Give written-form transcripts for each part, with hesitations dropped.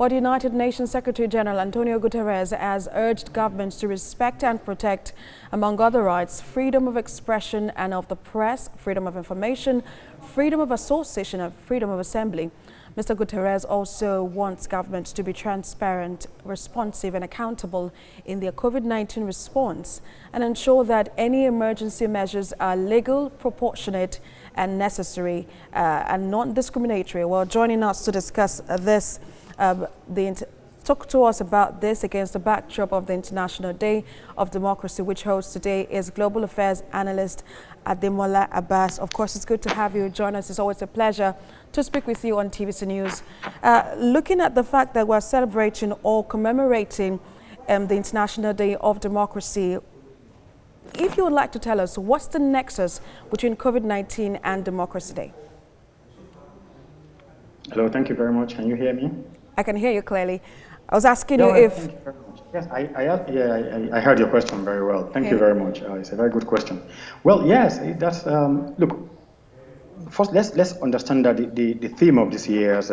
But United Nations Secretary General Antonio Guterres has urged governments to respect and protect, among other rights, freedom of expression and of the press, freedom of information, freedom of association and freedom of assembly. Mr. Guterres also wants governments to be transparent, responsive and accountable in their COVID-19 response and ensure that any emergency measures are legal, proportionate and necessary and non-discriminatory. Well, joining us to discuss this, talk to us about this against the backdrop of the International Day of Democracy, which hosts today, is Global Affairs Analyst Ademola Abbas. Of course, it's good to have you join us. It's always a pleasure to speak with you on TVC News. Looking at the fact that we're celebrating or commemorating the International Day of Democracy, if you would like to tell us, what's the nexus between COVID-19 and Democracy Day? Hello, thank you very much. Can you hear me? I can hear you clearly. I was asking you if... Thank you very much. Yes, I heard your question very well. Thank you very much. It's a very good question. Well, yes, that's... look, first, let's understand that the theme of this year's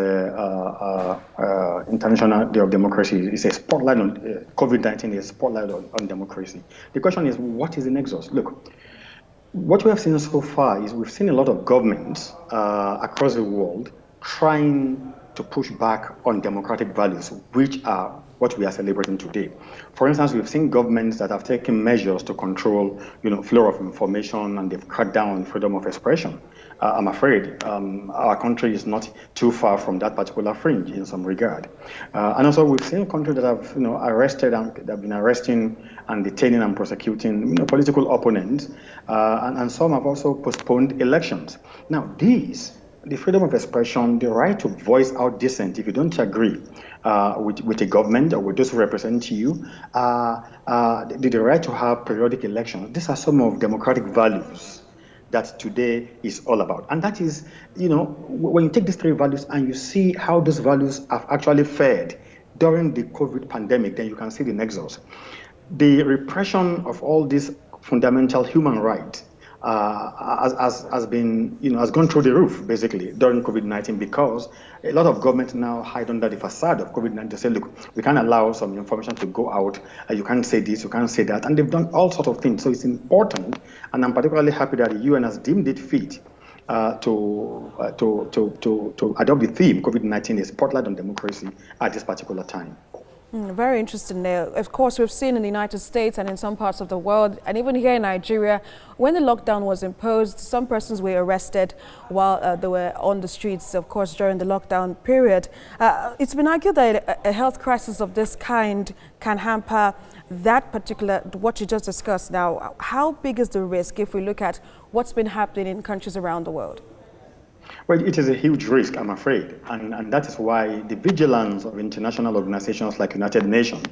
International Day of Democracy is a spotlight on COVID-19, is a spotlight on democracy. The question is, what is the nexus? Look, what we have seen so far is we've seen a lot of governments across the world trying to push back on democratic values, which are what we are celebrating today. For instance, we've seen governments that have taken measures to control, flow of information, and they've cut down on freedom of expression. I'm afraid our country is not too far from that particular fringe in some regard. And also, we've seen countries that have, arrested and that have been arresting and detaining and prosecuting, political opponents, and some have also postponed elections. Now, the freedom of expression, the right to voice out dissent if you don't agree with a government or with those who represent you, the right to have periodic elections. These are some of democratic values that today is all about. And that is, when you take these three values and you see how those values have actually fared during the COVID pandemic, then you can see the nexus. The repression of all these fundamental human rights has gone through the roof basically during COVID-19, because a lot of governments now hide under the facade of COVID-19 to say, look, we can't allow some information to go out, you can't say this, you can't say that, and they've done all sorts of things. So it's important, and I'm particularly happy that the UN has deemed it fit to adopt the theme COVID-19 is spotlight on democracy at this particular time. Very interesting there. Of course, we've seen in the United States and in some parts of the world, and even here in Nigeria, when the lockdown was imposed, some persons were arrested while they were on the streets, of course, during the lockdown period. It's been argued that a health crisis of this kind can hamper that particular, what you just discussed now. How big is the risk if we look at what's been happening in countries around the world? Well, it is a huge risk, I'm afraid, and that is why the vigilance of international organizations like United Nations,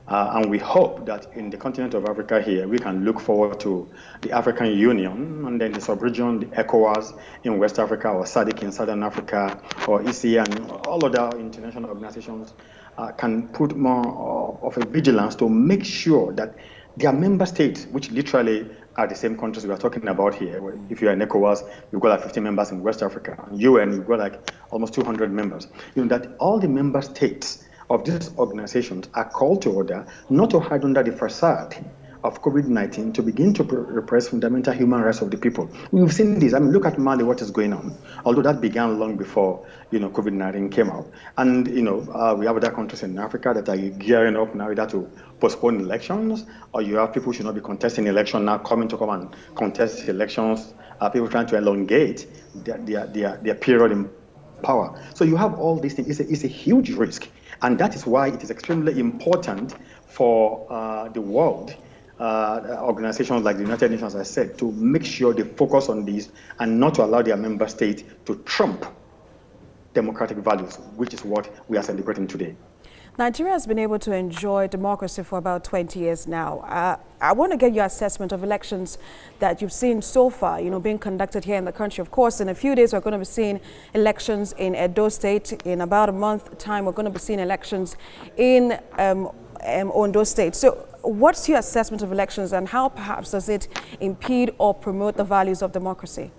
and we hope that in the continent of Africa here, we can look forward to the African Union, and then the sub-region, the ECOWAS in West Africa, or SADC in Southern Africa, or ECA, and all other international organizations can put more of a vigilance to make sure that their member states, which literally are the same countries we are talking about here. If you're in ECOWAS, you've got like 50 members in West Africa. In UN, you've got like almost 200 members. That all the member states of these organizations are called to order not to hide under the facade of COVID-19 to begin to repress fundamental human rights of the people. We've seen this. I mean, look at Mali, what is going on. Although that began long before, COVID-19 came out. And, we have other countries in Africa that are gearing up now either to postpone elections, or you have people who should not be contesting election now come and contest elections, people trying to elongate their period in power. So you have all these things. It's a huge risk. And that is why it is extremely important for the world, organizations like the United Nations, as I said, to make sure they focus on this and not to allow their member state to trump democratic values, which is what we are celebrating today. Nigeria has been able to enjoy democracy for about 20 years now. I want to get your assessment of elections that you've seen so far, being conducted here in the country. Of course, in a few days, we're going to be seeing elections in Edo State. In about a month's time, we're going to be seeing elections in Ondo State. So what's your assessment of elections, and how perhaps does it impede or promote the values of democracy?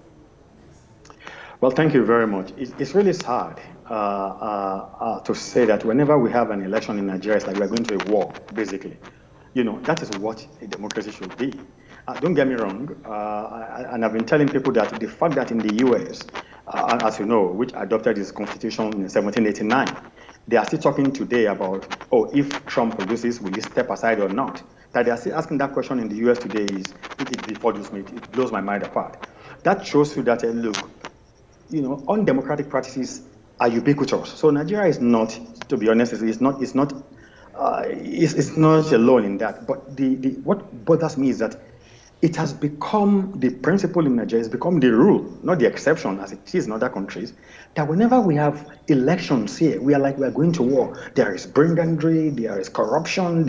Well, thank you very much. It's really sad to say that whenever we have an election in Nigeria, it's like we're going to a war, basically. That is what a democracy should be. Don't get me wrong, and I've been telling people that the fact that in the US, as you know, which adopted its constitution in 1789, they are still talking today about, if Trump loses, will he step aside or not? That they are still asking that question in the US today it blows my mind apart. That shows you that, look, undemocratic practices are ubiquitous. So Nigeria is not, to be honest, it's not alone in that. But what bothers me is that it has become the principle in Nigeria, it's become the rule, not the exception as it is in other countries, that whenever we have elections here, we are going to war. There is brigandry, there is corruption,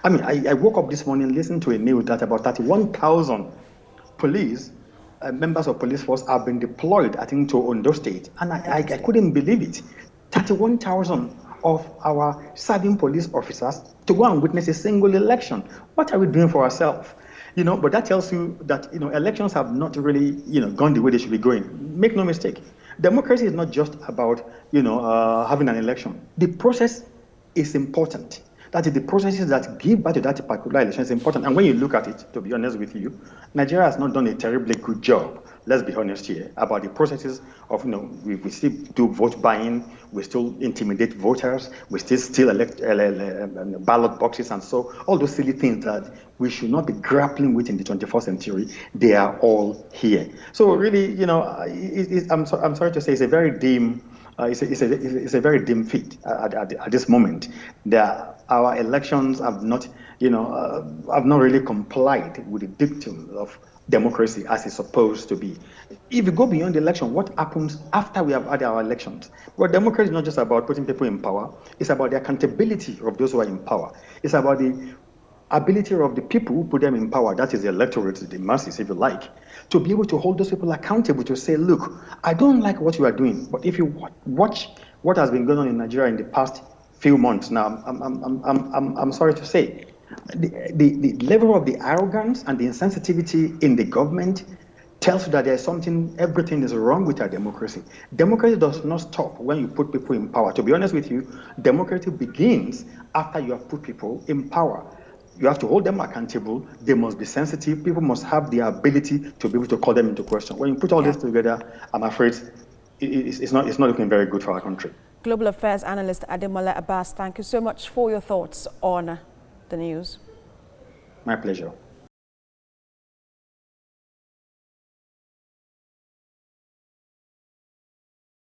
I woke up this morning listening to a news that about 31,000 police, members of police force have been deployed, I think, to Ondo State. And I couldn't believe it. 31,000 of our serving police officers to go and witness a single election. What are we doing for ourselves? But that tells you that, elections have not really, gone the way they should be going. Make no mistake. Democracy is not just about, having an election. The process is important. That is, the processes that give birth to that particular election is important. And when you look at it, to be honest with you, Nigeria has not done a terribly good job, let's be honest here, about the processes of, we still do vote buying, we still intimidate voters, we still elect ballot boxes, and so all those silly things that we should not be grappling with in the 21st century, they are all here. So really, I'm sorry to say, it's a very dim, it's a very dim feat at this moment. Our elections have not really complied with the dictum of democracy as it's supposed to be. If you go beyond the election, what happens after we have had our elections? Well, democracy is not just about putting people in power. It's about the accountability of those who are in power. It's about the ability of the people who put them in power, that is the electorate, the masses, if you like, to be able to hold those people accountable, to say, look, I don't like what you are doing, but if you watch what has been going on in Nigeria in the past few months now, I'm sorry to say, the level of the arrogance and the insensitivity in the government tells you that everything is wrong with our democracy. Democracy does not stop when you put people in power. To be honest with you, democracy begins after you have put people in power. You have to hold them accountable. They must be sensitive. People must have the ability to be able to call them into question. When you put all this together, I'm afraid it's not looking very good for our country. Global Affairs Analyst Ademola Abbas, thank you so much for your thoughts on the news. My pleasure.